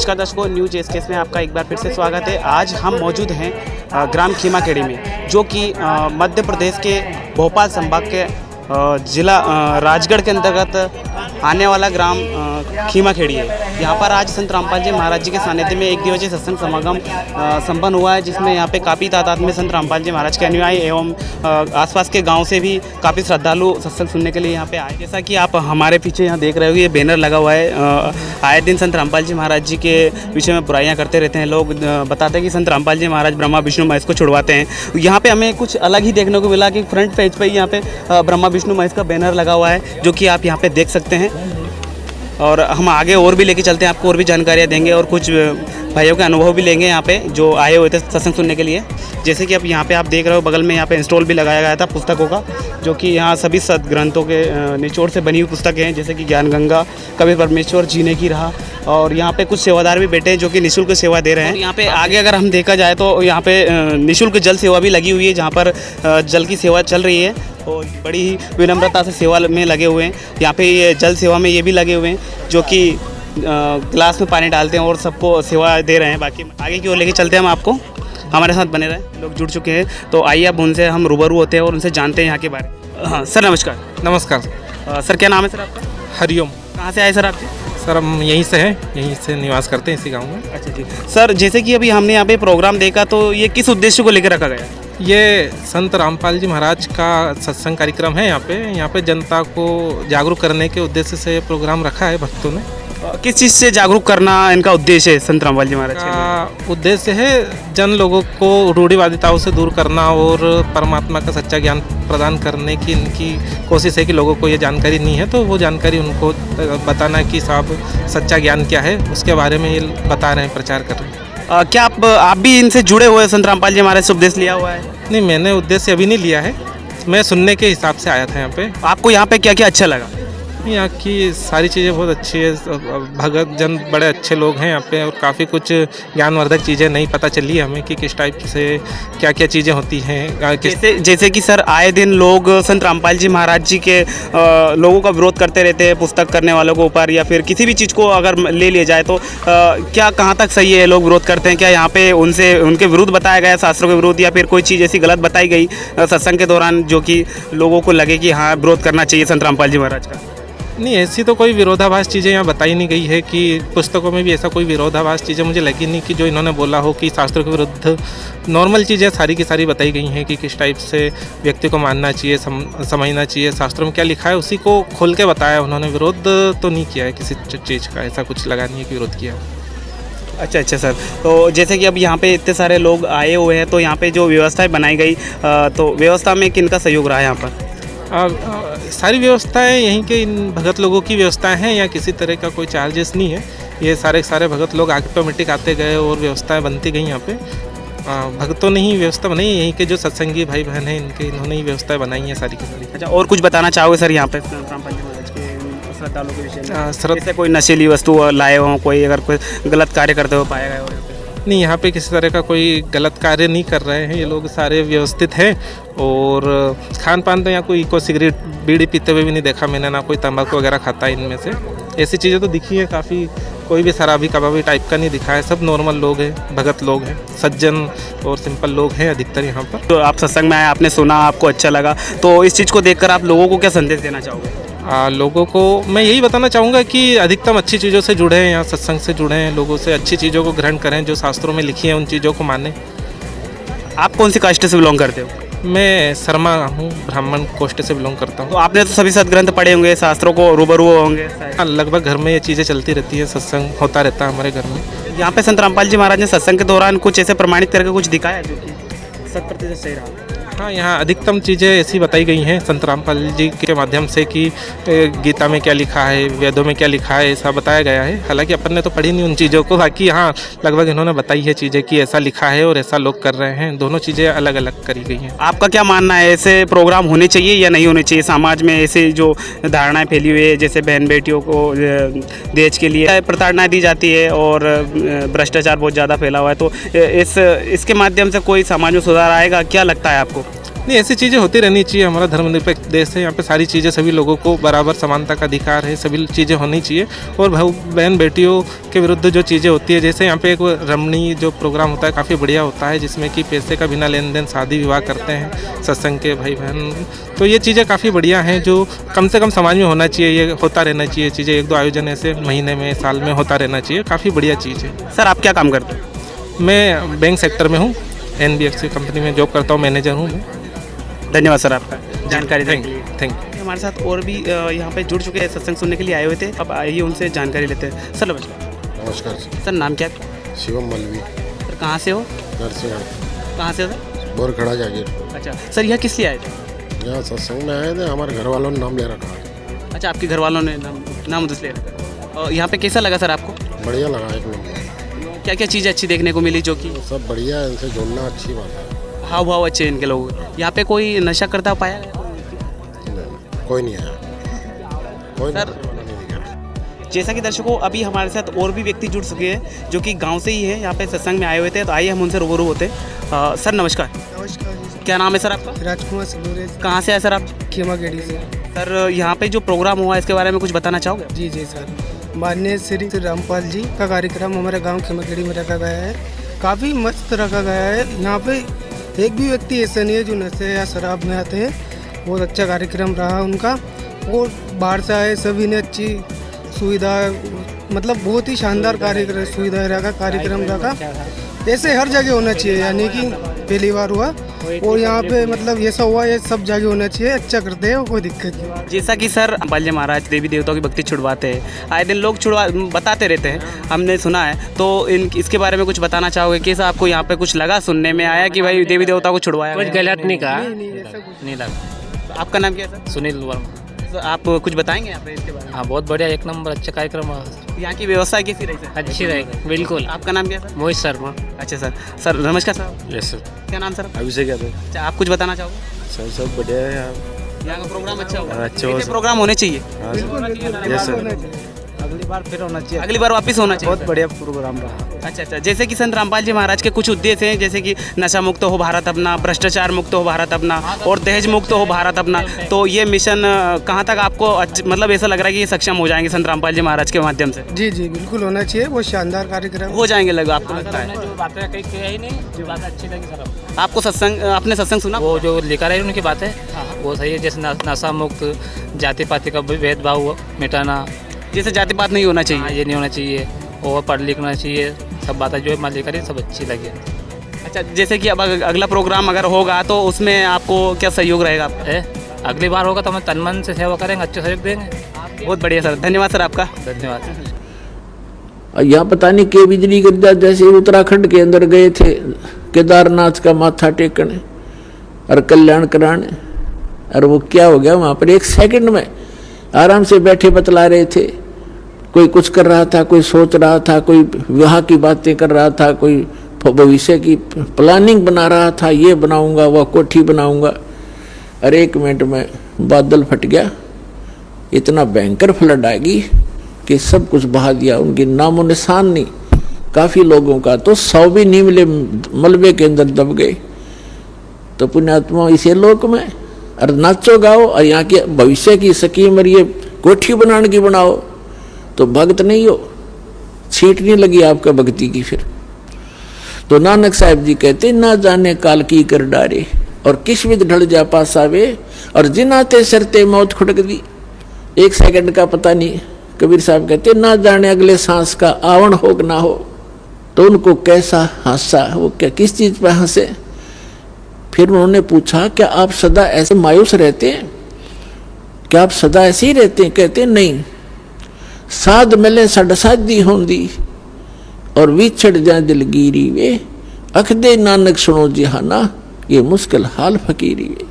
नमस्कार दर्शकों, news SKS में आपका एक बार फिर से स्वागत है। आज हम मौजूद हैं ग्राम खीमाखेड़ी में, जो कि मध्य प्रदेश के भोपाल संभाग के ज़िला राजगढ़ के अंतर्गत आने वाला ग्राम खीमाखेड़ी है। यहाँ पर आज संत रामपाल जी महाराज जी के सानिध्य में एक दिवसीय सत्संग समागम संपन्न हुआ है, जिसमें यहाँ पे काफ़ी तादाद में संत रामपाल जी महाराज के अनुयायी एवं आसपास के गांव से भी काफ़ी श्रद्धालु सत्संग सुनने के लिए यहाँ पे आए। जैसा कि आप हमारे पीछे यहाँ देख रहे हो, ये बैनर लगा हुआ है। आए दिन संत रामपाल जी महाराज जी के विषय में बुराइयाँ करते रहते हैं लोग, बताते हैं कि संत रामपाल जी महाराज ब्रह्मा विष्णु महेश को छुड़वाते हैं। यहाँ पे हमें कुछ अलग ही देखने को मिला कि फ्रंट पेज पर यहाँ पे ब्रह्मा विष्णु महेश का बैनर लगा हुआ है, जो कि आप यहाँ पे देख सकते हैं। और हम आगे और भी लेके चलते हैं, आपको और भी जानकारियाँ देंगे और कुछ भाइयों के अनुभव भी लेंगे यहाँ पे जो आए हुए थे सत्संग सुनने के लिए। जैसे कि अब यहाँ पे आप देख रहे हो, बगल में यहाँ पे इंस्टॉल भी लगाया गया था पुस्तकों का, जो कि यहाँ सभी सदग्रंथों के निचोड़ से बनी हुई पुस्तकें हैं, जैसे कि ज्ञान गंगा, कबीर परमेश्वर, जीने की राह। और यहाँ पे कुछ सेवादार भी बैठे हैं जो कि निःशुल्क सेवा दे रहे हैं। यहाँ पे आगे अगर हम देखा जाए तो यहाँ पे निःशुल्क जल सेवा भी लगी हुई है, जहाँ पर जल की सेवा चल रही है और बड़ी ही विनम्रता से सेवा में लगे हुए हैं। यहाँ पे ये जल सेवा में ये भी लगे हुए हैं, जो कि गिलास में पानी डालते हैं और सबको सेवा दे रहे हैं। बाकी आगे की ओर लेके चलते हैं हम आपको, हमारे साथ बने रहे, लोग जुड़ चुके हैं। तो आइए अब उनसे हम रूबरू होते हैं और उनसे जानते हैं यहाँ के बारे में। हाँ सर, नमस्कार। नमस्कार सर, क्या नाम है सर आपका? हरिओम। कहाँ से आए सर आप? सर हम यहीं से हैं, यहीं से निवास करते हैं इसी गांव में। अच्छा जी सर, जैसे कि अभी हमने यहाँ पे प्रोग्राम देखा, तो ये किस उद्देश्य को लेकर रखा गया? ये संत रामपाल जी महाराज का सत्संग कार्यक्रम है। यहाँ पे जनता को जागरूक करने के उद्देश्य से ये प्रोग्राम रखा है भक्तों ने। किस चीज़ से जागरूक करना इनका उद्देश्य है संत रामपाल जी महाराज का? उद्देश्य है जन लोगों को रूढ़िवादिताओं से दूर करना और परमात्मा का सच्चा ज्ञान प्रदान करने की इनकी कोशिश है कि लोगों को ये जानकारी नहीं है, तो वो जानकारी उनको बताना कि साहब सच्चा ज्ञान क्या है, उसके बारे में ये बता रहे हैं, प्रचार कर रहे हैं। क्या आप भी इनसे जुड़े हुए संत रामपाल जी महाराज से उपदेश लिया हुआ है? नहीं, मैंने उद्देश्य अभी नहीं लिया है, मैं सुनने के हिसाब से आया था यहाँ पे। आपको यहाँ पे क्या क्या अच्छा लगा? यहाँ की सारी चीज़ें बहुत अच्छी है, भगत जन बड़े अच्छे लोग हैं यहाँ पे, और काफ़ी कुछ ज्ञानवर्धक चीज़ें नहीं पता चली है हमें कि किस टाइप से क्या क्या चीज़ें होती हैं। जैसे कि सर आए दिन लोग संत रामपाल जी महाराज जी के लोगों का विरोध करते रहते हैं, पुस्तक करने वालों के ऊपर या फिर किसी भी चीज़ को अगर ले लिया जाए तो क्या कहाँ तक सही है? लोग विरोध करते हैं, क्या यहाँ पे उनके विरुद्ध बताया गया, शास्त्रों के विरुद्ध, या फिर कोई चीज़ ऐसी गलत बताई गई सत्संग के दौरान जो कि लोगों को लगे कि हाँ विरोध करना चाहिए संत रामपाल जी महाराज का? नहीं, ऐसी तो कोई विरोधाभास चीज़ें यहाँ बताई नहीं गई है कि पुस्तकों में भी ऐसा कोई विरोधाभास चीज़ें मुझे लगी नहीं कि जो इन्होंने बोला हो कि शास्त्रों के विरुद्ध। नॉर्मल चीज़ें सारी की सारी बताई गई हैं कि किस टाइप से व्यक्ति को मानना चाहिए, समझना चाहिए, शास्त्रों में क्या लिखा है उसी को खोल के बताया उन्होंने। विरोध तो नहीं किया है किसी चीज़ का, ऐसा कुछ लगा नहीं है कि विरोध किया। अच्छा सर, तो जैसे कि अब यहाँ पे इतने सारे लोग आए हुए हैं, तो यहाँ पे जो व्यवस्थाएँ बनाई गई, तो व्यवस्था में किन का सहयोग रहा है यहाँ पर? सारी व्यवस्थाएं यहीं के इन भगत लोगों की व्यवस्थाएं हैं, या किसी तरह का कोई चार्जेस नहीं है। ये सारे भगत लोग ऑटोमेटिक आते गए और व्यवस्थाएं बनती गई यहाँ पे। भगतों ने ही व्यवस्था बनाई, यहीं के जो सत्संगी भाई बहन हैं इन्होंने ही व्यवस्थाएं बनाई हैं सारी की सारी। अच्छा, और कुछ बताना चाहोगे सर यहाँ पे रामपाल जी महाराज के श्रद्धालुओं के विषय में? जैसे कोई नशीली वस्तु लाए हों, कोई अगर कोई गलत कार्य करते हुए पाया गया हो? नहीं, यहाँ पे किसी तरह का कोई गलत कार्य नहीं कर रहे हैं, ये लोग सारे व्यवस्थित हैं। और खान पान तो यहाँ कोई सिगरेट बीड़ी पीते हुए भी नहीं देखा मैंने, ना कोई तंबाकू वगैरह खाता है इनमें से। ऐसी चीज़ें तो दिखी है काफ़ी, कोई भी शराबी कबाबी टाइप का नहीं दिखा है। सब नॉर्मल लोग हैं, भगत लोग हैं, सज्जन और सिंपल लोग हैं अधिकतर यहाँ पर। तो आप सत्संग में आए, आपने सुना, आपको अच्छा लगा, तो इस चीज़ को देखकर आप लोगों को क्या संदेश देना चाहोगे? लोगों को मैं यही बताना चाहूँगा कि अधिकतम अच्छी चीज़ों से जुड़े हैं, यहाँ सत्संग से जुड़े हैं, लोगों से अच्छी चीज़ों को ग्रहण करें, जो शास्त्रों में लिखी हैं उन चीज़ों को मानें। आप कौन सी कास्ट से बिलोंग करते हो? मैं शर्मा हूँ, ब्राह्मण कोष्ठ से बिलोंग करता हूँ। तो आपने तो सभी सदग्रंथ पढ़े होंगे, शास्त्रों को रूबरू होंगे? लगभग घर में ये चीज़ें चलती रहती है, सत्संग होता रहता है हमारे घर में। यहाँ पे संत रामपाल जी महाराज ने सत्संग के दौरान कुछ ऐसे प्रमाणित करके कुछ दिखाया जो कि 100% सही रहा? हाँ, यहाँ अधिकतम चीज़ें ऐसी बताई गई हैं संत रामपाल जी के माध्यम से कि गीता में क्या लिखा है, वेदों में क्या लिखा है, ऐसा बताया गया है। हालांकि अपन ने तो पढ़ी नहीं उन चीज़ों को, बाकी हाँ लगभग इन्होंने बताई है चीज़ें कि ऐसा लिखा है और ऐसा लोग कर रहे हैं। दोनों चीज़ें अलग अलग करी गई हैं। आपका क्या मानना है, ऐसे प्रोग्राम होने चाहिए या नहीं होने चाहिए? समाज में ऐसे जो धारणाएँ फैली हुई है, जैसे बहन बेटियों को दहेज के लिए प्रताड़ना दी जाती है और भ्रष्टाचार बहुत ज़्यादा फैला हुआ है, तो इसके माध्यम से कोई समाज में सुधार आएगा? क्या लगता है आपको? नहीं, ऐसी चीज़ें होती रहनी चाहिए। हमारा धर्मनिरपेक्ष देश है, यहाँ पे सारी चीज़ें सभी लोगों को बराबर समानता का अधिकार है, सभी चीज़ें होनी चाहिए। और भाई बहन बेटियों के विरुद्ध जो चीज़ें होती है, जैसे यहाँ पे एक रमणी जो प्रोग्राम होता है काफ़ी बढ़िया होता है, जिसमें कि पैसे का बिना लेन देन शादी विवाह करते हैं सत्संग के भाई बहन। तो ये चीज़ें काफ़ी बढ़िया हैं, जो कम से कम समाज में होना चाहिए, ये होता रहना चाहिए चीज़ें। 1-2 आयोजन ऐसे महीने में साल में होता रहना चाहिए, काफ़ी बढ़िया चीज़ है। सर आप क्या काम करते हैं? मैं बैंक सेक्टर में हूँ, NBFC कंपनी में जॉब करता हूँ, मैनेजर हूँ मैं। धन्यवाद सर आपका जानकारी देने थैंक के यू लिए। Thank you. हमारे साथ और भी यहाँ पे जुड़ चुके हैं, सत्संग सुनने के लिए आए हुए थे। अब आइए उनसे जानकारी लेते हैं। सर नमस्कार। नमस्कार सर। सर नाम क्या है? शिवम मलवी, सर कहाँ से हो? नरसिंह कहाँ से हो सर? बोरखड़ा जागीर। अच्छा सर, यहाँ किस लिए आए थे? यहाँ सत्संग में आए थे, हमारे घर वालों ने नाम ले रखा है। अच्छा, आपके घर वालों ने नाम उधर से ले रखा। और यहाँ पे कैसा लगा सर आपको? बढ़िया लगा, एक नंबर। क्या क्या चीज़ें अच्छी देखने को मिली जो कि? सब बढ़िया है, इनसे जुड़ना अच्छी बात है। हाव भाव अच्छे इनके लोग। यहाँ पे कोई नशा करता पाया गया? कोई नहीं आया, कोई सर, नशे वाला नहीं दिखा। जैसा कि दर्शकों, अभी हमारे साथ और भी व्यक्ति जुड़ चुके हैं जो कि गांव से ही हैं, यहाँ पे सत्संग में आए हुए थे। तो आइए हम उनसे रूबरू होते हैं। सर नमस्कार। नमस्कार जी। क्या नाम है सर आपका? राजकुमार सलूरे, कहाँ से आए सर आप? खेमागेड़ी से। सर यहाँ पे जो प्रोग्राम हुआ इसके बारे में कुछ बताना चाहोगे? जी जी सर, माननीय श्री रामपाल जी का कार्यक्रम हमारे गांव खेमागेड़ी में रखा गया है। काफ़ी मस्त रखा गया है। यहाँ पे एक भी व्यक्ति ऐसा नहीं है जो नशे या शराब में आते हैं। बहुत अच्छा कार्यक्रम रहा उनका। और बाहर से आए सभी ने अच्छी सुविधा, मतलब बहुत ही शानदार कार्यक्रम सुविधा रखा, कार्यक्रम रखा। ऐसे हर जगह होना चाहिए, यानी कि पहली बार हुआ और यहाँ पे मतलब ऐसा हुआ, ये सब जगह होना चाहिए। अच्छा करते हैं, कोई दिक्कत नहीं। जैसा कि सर बाल्य महाराज देवी देवताओं की भक्ति छुड़वाते हैं, आए दिन लोग बताते रहते हैं, हमने सुना है। तो इसके बारे में कुछ बताना चाहोगे? कैसा आपको यहाँ पे कुछ लगा, सुनने में आया कि भाई देवी देवता को छुड़वाया? कुछ गलत नहीं कहा, नहीं लगा। आपका नाम क्या है सर? सुनील वर्मा। तो आप कुछ बताएंगे यहाँ पे इसके बारे में? हाँ, बहुत बढ़िया, एक नंबर अच्छा कार्यक्रम रहा। यहाँ की व्यवस्था कैसी रही सर? अच्छी रहेगी बिल्कुल। आपका नाम क्या है सर? मोहित शर्मा। अच्छा सर। सर नमस्कार सर। Yes sir. क्या नाम सर? अभिषेक यादव। अच्छा, आप कुछ बताना चाहोगे? सर सब बढ़िया है यहाँ। यहाँ का प्रोग्राम अच्छा हुआ? अच्छा हुआ ऐसे सर। प्रोग्राम होने चाहिए। Yes sir. अगली बार फिर होना चाहिए। अगली बार वापस होना चाहिए। बहुत बढ़िया प्रोग्राम रहा। अच्छा अच्छा, जैसे कि संत रामपाल जी महाराज के कुछ उद्देश्य हैं, जैसे कि नशा मुक्त हो भारत अपना, भ्रष्टाचार मुक्त हो भारत अपना, और दहेज मुक्त हो भारत अपना। तो ये मिशन कहाँ तक आपको मतलब ऐसा लग रहा है कि ये सक्षम हो जाएंगे संत रामपाल जी महाराज के माध्यम से? जी जी बिल्कुल होना चाहिए, बहुत शानदार कार्यक्रम। हो जाएंगे लगा आपको लगता है? जो बातें कही ही नहीं, जो बातें अच्छी लगी सर। आपको सत्संग, आपने सत्संग सुना? वो जो लेकर आई उनकी बातें वो सही है, जैसे नशा मुक्त, जाति पाति का भेदभाव मिटाना, जैसे जाति पात नहीं होना चाहिए। ये नहीं होना चाहिए, और पढ़ लिखना चाहिए, सब बातें जो है लेकर आई सब अच्छी लगी। अच्छा, जैसे कि अब अगला प्रोग्राम अगर होगा तो उसमें आपको क्या सहयोग रहेगा? अगली बार होगा तो हम तन मन से सेवा करेंगे, अच्छे सहयोग देंगे। बहुत बढ़िया सर, धन्यवाद सर आपका। धन्यवाद। यहाँ पता नहीं के बिजली गिर जा, जैसे उत्तराखंड के अंदर गए थे केदारनाथ का माथा टेकने और कल्याण कराने, और वो क्या हो गया वहाँ पर 1 सेकंड में आराम से बैठे बतला रहे थे। कोई कुछ कर रहा था, कोई सोच रहा था, कोई विवाह की बातें कर रहा था, कोई भविष्य की प्लानिंग बना रहा था, ये बनाऊंगा वह कोठी बनाऊंगा। और 1 मिनट में बादल फट गया, इतना भयंकर फ्लड आ गई कि सब कुछ बहा दिया, उनकी नामो निशान नहीं। काफ़ी लोगों का तो 100 भी नहीं मिले, मलबे के अंदर दब गए। तो पुण्यात्मा इसे लोक में और नाचो गाओ, और यहाँ के भविष्य की स्कीम और ये कोठी बनाने की बनाओ, तो भक्त नहीं हो, छीट नहीं लगी आपका भक्ति की। फिर तो नानक साहब जी कहते, ना जाने काल की कर डारे और किस विध ढल जा पासावे, और जिनाते सरते मौत खुटक दी। 1 सेकंड का पता नहीं। कबीर साहब कहते, ना जाने अगले सांस का आवण हो कि ना हो। तो उनको कैसा हादसा, वो क्या किस चीज पर हंसे? फिर उन्होंने पूछा, क्या आप सदा ऐसे मायूस रहते हैं? क्या आप सदा ऐसे ही रहते हैं? कहते नहीं, साध मिले सड साधी होंदी और विछड़ जाए दिलगीरी वे, अख दे नानक सुनो जिहाना, ये मुश्किल हाल फकीरी वे।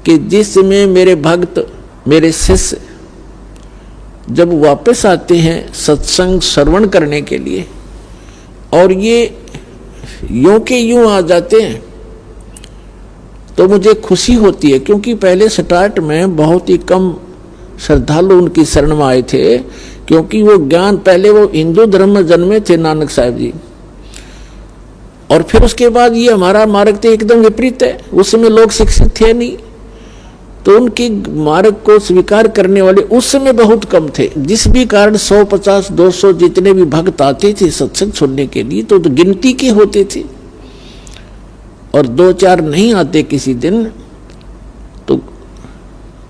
कि जिसमें मेरे भक्त, मेरे शिष्य जब वापस आते हैं सत्संग श्रवण करने के लिए, और ये यूं के यूं आ जाते हैं, तो मुझे खुशी होती है। क्योंकि पहले स्टार्ट में बहुत ही कम श्रद्धालु उनकी शरण में आए थे, क्योंकि वो ज्ञान, पहले वो हिंदू धर्म में जन्मे थे नानक साहब जी, और फिर उसके बाद ये हमारा मार्ग तो एकदम विपरीत है, उस समय लोग शिक्षित थे नहीं, तो उनके मार्ग को स्वीकार करने वाले उस समय बहुत कम थे, जिस भी कारण 150-200 जितने भी भक्त आते थे सत्संग सुनने के लिए तो गिनती के होते थे, और 2-4 नहीं आते किसी दिन तो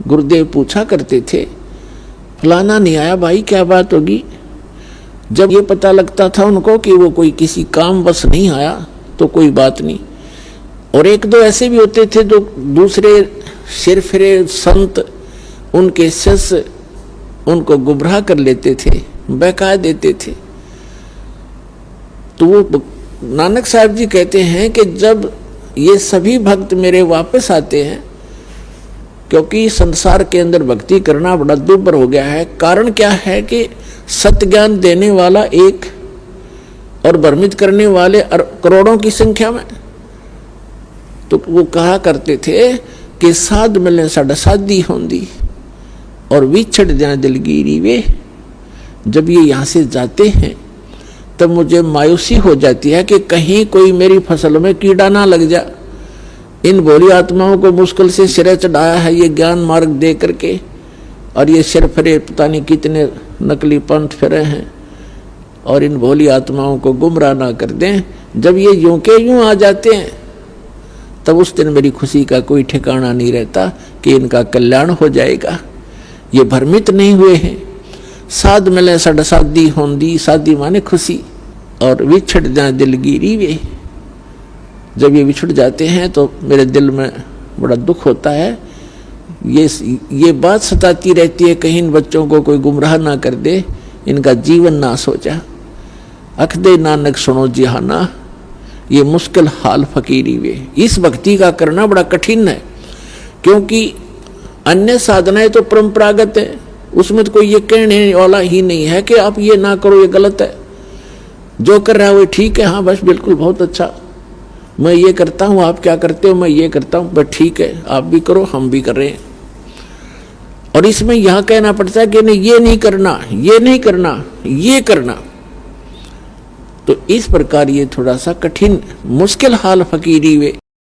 गुरुदेव पूछा करते थे, फलाना नहीं आया भाई, क्या बात होगी। जब ये पता लगता था उनको कि वो कोई किसी काम बस नहीं आया तो कोई बात नहीं। और 1-2 ऐसे भी होते थे जो दूसरे सिरफिरे संत उनके शिष्य उनको गुमराह कर लेते थे, बहका देते थे। तो वो नानक साहब जी कहते हैं कि जब ये सभी भक्त मेरे वापस आते हैं, क्योंकि संसार के अंदर भक्ति करना बड़ा दुर्भर हो गया है। कारण क्या है कि सत्य ज्ञान देने वाला एक और भ्रमित करने वाले करोड़ों की संख्या में। तो वो कहा करते थे कि साध मिलने साढ़ा साधी होंदी और विछड़ जाए दिलगिरी वे। जब ये यहाँ से जाते हैं तब मुझे मायूसी हो जाती है कि कहीं कोई मेरी फसल में कीड़ा ना लग जा। इन भोली आत्माओं को मुश्किल से सिरे चढ़ाया है ये ज्ञान मार्ग दे करके, और ये सिर फिरे पता नहीं कितने नकली पंथ फिरे हैं, और इन भोली आत्माओं को गुमराह ना कर दें। जब ये यूं के यूं आ जाते हैं तब उस दिन मेरी खुशी का कोई ठिकाना नहीं रहता कि इनका कल्याण हो जाएगा। ये भ्रमित नहीं हुए हैं। साध मिले सड़ साधी होंदी, साधी माने खुशी, और विछड़ जाए दिलगिरी वे। जब ये विछड़ जाते हैं तो मेरे दिल में बड़ा दुख होता है। ये बात सताती रहती है कहीं इन बच्चों को कोई गुमराह ना कर दे, इनका जीवन नाश हो जा। अख दे नानक सुनो जिहाना, ये मुश्किल हाल फकीरी वे। इस भक्ति का करना बड़ा कठिन है, क्योंकि अन्य साधनाएं तो परंपरागत है, उसमें तो कोई ये कहने वाला ही नहीं है कि आप ये ना करो, ये गलत है। जो कर रहा है वो ठीक है, हाँ बस बिल्कुल बहुत अच्छा, मैं ये करता हूँ, आप क्या करते हो, मैं ये करता हूँ, बस ठीक है, आप भी करो हम भी कर रहे हैं। और इसमें यहाँ कहना पड़ता है कि नहीं ये नहीं करना, ये नहीं करना, ये करना। तो इस प्रकार ये थोड़ा सा कठिन मुश्किल हाल फकीरी वे।